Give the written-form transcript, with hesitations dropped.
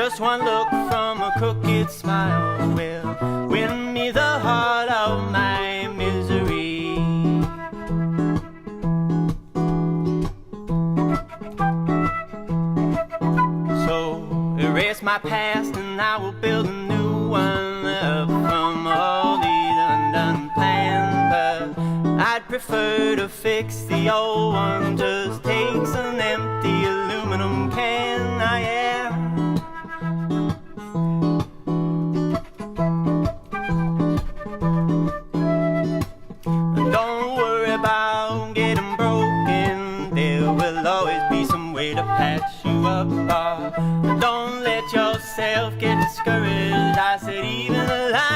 Just one look from a crooked smile will win me the heart of my misery. So erase my past and I will build a new one up from all these undone plans. But I'd prefer to fix the old one. Just takes an empty aluminum can. I am. Don't worry about getting broken. There will always be some way to patch you up. Don't let yourself get discouraged. I said even alive.